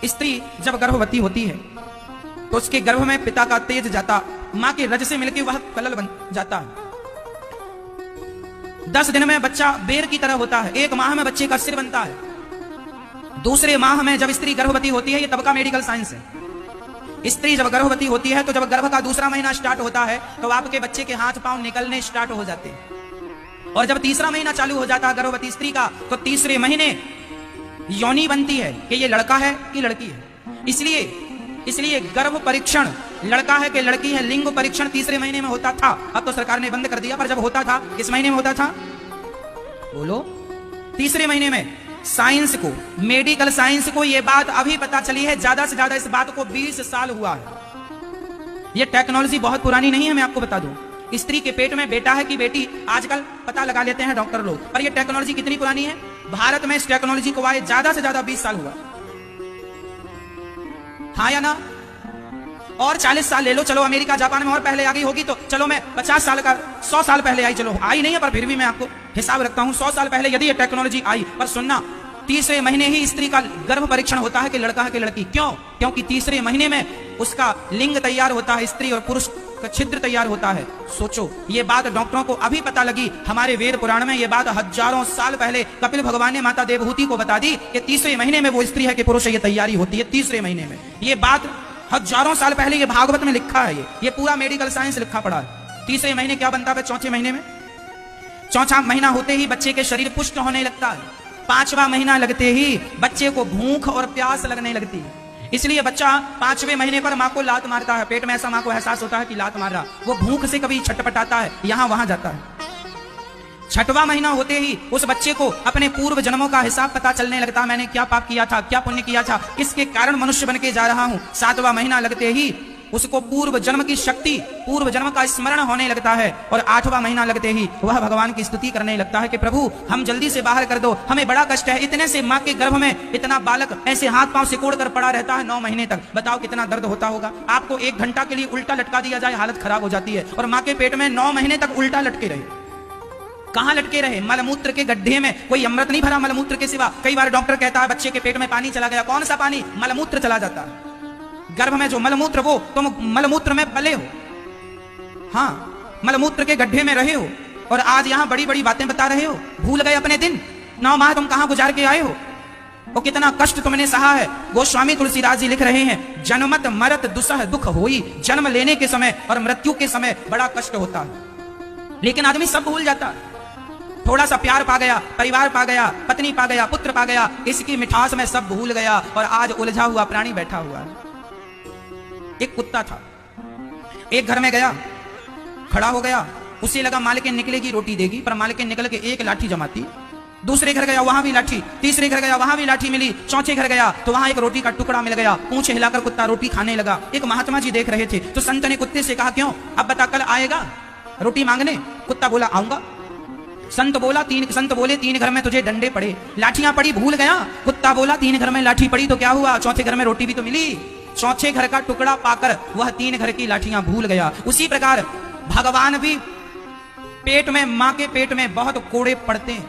स्त्री जब गर्भवती होती है तो उसके गर्भ में पिता का तेज जाता मां के रज से मिलकर वह कलल बन जाता है। 10 दिन में बच्चा बेर की तरह होता है। 1 माह में बच्चे का सिर बनता है। दूसरे माह में जब स्त्री गर्भवती होती है, ये तब का मेडिकल साइंस है। स्त्री जब गर्भवती होती है तो जब गर्भ का दूसरा महीना स्टार्ट होता है तो आपके बच्चे के हाथ पांव निकलने स्टार्ट हो जाते हैं। और जब तीसरा महीना चालू हो जाता है गर्भवती स्त्री का तो तीसरे महीने योनि बनती है कि ये लड़का है कि लड़की है। इसलिए गर्भ परीक्षण लड़का है कि लड़की है, लिंग परीक्षण तीसरे महीने में होता था। अब तो सरकार ने बंद कर दिया, पर जब होता था किस महीने में होता था? बोलो, तीसरे महीने में। साइंस को, मेडिकल साइंस को यह बात अभी पता चली है। ज्यादा से ज्यादा इस बात को 20 साल हुआ है। यह टेक्नोलॉजी बहुत पुरानी नहीं है। मैं आपको बता दूं, स्त्री के पेट में बेटा है कि बेटी आजकल पता लगा लेते हैं डॉक्टर लोग, पर यह टेक्नोलॉजी कितनी पुरानी है? भारत में इस टेक्नोलॉजी को आए ज्यादा से ज्यादा 20 साल हुआ। हाँ या ना? और 40 साल ले लो, चलो अमेरिका जापान में और पहले आ गई होगी तो चलो मैं 50 साल का 100 साल पहले आई, चलो आई नहीं है पर फिर भी मैं आपको हिसाब रखता हूं 100 साल पहले यदि ये टेक्नोलॉजी आई। पर सुनना, तीसरे महीने ही स्त्री का गर्भ परीक्षण होता है कि लड़का है कि लड़की। क्यों? क्योंकि तीसरे महीने में उसका लिंग तैयार होता है, स्त्री और पुरुष का छिद्र तैयार होता है। सोचो, ये बात डॉक्टरों को अभी पता लगी। हमारे वेद पुराण में ये बात हजारों साल पहले कपिल भगवान ने माता देवहूति को बता दी कि तीसरे महीने में वो स्त्री है कि पुरुष है, ये तैयारी होती है तीसरे महीने में। ये बात हजारों साल पहले ये भागवत में लिखा है। ये पूरा मेडिकल साइंस लिखा पड़ा है। तीसरे महीने क्या बनता है? चौथे महीने में। चौथा महीना होते ही बच्चे के शरीर पुष्ट होने लगता है। 5वां महीना लगते ही बच्चे को भूख और प्यास लगने लगती है। इसलिए बच्चा 5वें महीने पर माँ को लात मारता है। पेट में ऐसा माँ को एहसास होता है कि लात मार रहा। वो भूख से कभी छटपटाता है, यहां वहां जाता है। 6वां महीना होते ही उस बच्चे को अपने पूर्व जन्मों का हिसाब पता चलने लगता है। मैंने क्या पाप किया था, क्या पुण्य किया था, किसके कारण मनुष्य बन के जा रहा हूं। 7वां महीना लगते ही उसको पूर्व जन्म की शक्ति, पूर्व जन्म का स्मरण होने लगता है। और 8वां महीना लगते ही वह भगवान की स्तुति करने लगता है कि प्रभु हम जल्दी से बाहर कर दो, हमें बड़ा कष्ट है। इतने से माँ के गर्भ में इतना बालक ऐसे हाथ पांव सिकोड़ कर पड़ा रहता है 9 महीने तक। बताओ कितना दर्द होता होगा। आपको 1 घंटा के लिए उल्टा लटका दिया जाए, हालत खराब हो जाती है। और माँ के पेट में 9 महीने तक उल्टा लटके रहे। कहां लटके रहे? मलमूत्र के गड्ढे में। कोई अमृत नहीं भरा मलमूत्र के सिवा। कई बार डॉक्टर कहता है बच्चे के पेट में पानी चला गया। कौन सा पानी? मलमूत्र चला जाता है। गर्भ में जो मलमूत्र, वो तुम मलमूत्र में पले हो। हाँ, मलमूत्र के गड्ढे में रहे हो और आज यहां बड़ी बड़ी बातें बता रहे हो। भूल गए अपने दिन। 9 माह तुम कहां गुजार के आए हो और कितना कष्ट तुमने सहा है। गोस्वामी तुलसीदास जी लिख रहे हैं, जन्मत मरत दुसह दुख होई। जन्म लेने के समय और मृत्यु के समय बड़ा कष्ट होता है। लेकिन आदमी सब भूल जाता है। थोड़ा सा प्यार पा गया, परिवार पा गया, पत्नी पा गया, पुत्र पा गया, इसकी मिठास में सब भूल गया और आज उलझा हुआ प्राणी बैठा हुआ है। एक कुत्ता था, एक घर में गया, खड़ा हो गया। उसे लगा मालकिन निकलेगी रोटी देगी, पर मालकिन निकल के एक लाठी जमाती। दूसरे घर गया, वहां भी लाठी। तीसरे घर गया, वहां भी लाठी मिली। चौथे घर गया तो वहां एक रोटी का टुकड़ा मिल गया। पूंछ हिलाकर कुत्ता रोटी खाने लगा। एक महात्मा जी देख रहे थे तो संत ने कुत्ते से कहा, क्यों, अब बता कल आएगा रोटी मांगने? कुत्ता बोला, आऊंगा। संत बोले 3 घर में तुझे डंडे पड़े, लाठियां पड़ी, भूल गया? कुत्ता बोला 3 घर में लाठी पड़ी तो क्या हुआ, चौथे घर में रोटी भी तो मिली। चौथे घर का टुकड़ा पाकर वह 3 घर की लाठियां भूल गया। उसी प्रकार भगवान भी पेट में, मां के पेट में बहुत कोड़े पड़ते हैं।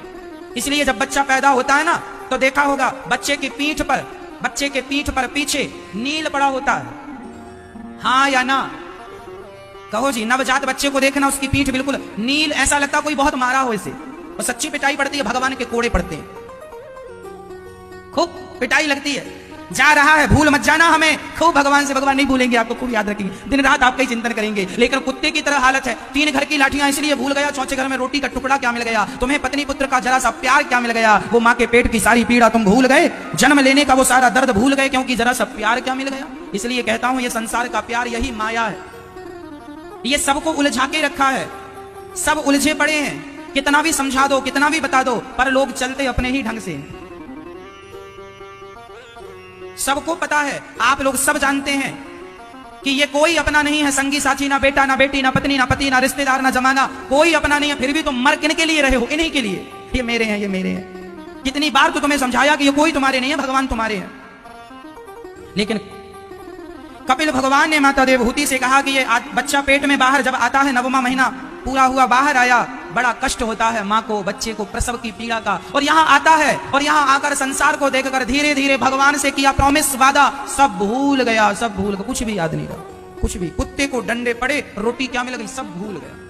इसलिए जब बच्चा पैदा होता है ना तो देखा होगा बच्चे के पीठ पर पीछे नील पड़ा होता है। हाँ या ना? कहो जी। नवजात बच्चे को देखना, उसकी पीठ बिल्कुल नील, ऐसा लगता कोई बहुत मारा हो इसे। और सच्ची पिटाई पड़ती है, भगवान के कोड़े पड़ते हैं, खूब पिटाई लगती है। जा रहा है, भूल मत जाना हमें। खूब भगवान से, भगवान नहीं भूलेंगे आपको, खूब याद रखेंगे, दिन रात आपका ही चिंतन करेंगे। लेकिन कुत्ते की तरह हालत है। 3 घर की लाठियां इसलिए भूल गया, चौथे घर में रोटी का टुकड़ा क्या मिल गया, तुम्हें पत्नी पुत्र का जरा सा प्यार क्या मिल गया, वो माँ के पेट की सारी पीड़ा तुम भूल गए, जन्म लेने का वो सारा दर्द भूल गए, क्योंकि जरा सा प्यार क्या मिल गया। इसलिए कहता हूं ये संसार का प्यार यही माया है। ये सबको उलझा के रखा है, सब उलझे पड़े हैं। कितना भी समझा दो, कितना भी बता दो, पर लोग चलते अपने ही ढंग से। सबको पता है, आप लोग सब जानते हैं कि ये कोई अपना नहीं है। संगी साथी, ना बेटा, ना बेटी, ना पत्नी, ना पति, ना रिश्तेदार, ना जमाना, कोई अपना नहीं है। फिर भी तुम मर किनके लिए रहे हो? इन्हीं के लिए। ये मेरे हैं, ये मेरे हैं। कितनी बार तो तुम्हें समझाया कि ये कोई तुम्हारे नहीं है, भगवान तुम्हारे हैं। लेकिन कपिल भगवान ने माता देवहूति से कहा कि ये बच्चा पेट में बाहर जब आता है, 9वां महीना पूरा हुआ, बाहर आया बड़ा कष्ट होता है माँ को, बच्चे को, प्रसव की पीड़ा का। और यहाँ आता है और यहाँ आकर संसार को देखकर धीरे धीरे भगवान से किया प्रॉमिस, वादा, सब भूल गया, सब भूल गया, कुछ भी याद नहीं रहा, कुछ भी। कुत्ते को डंडे पड़े, रोटी क्या मिल गई, सब भूल गया।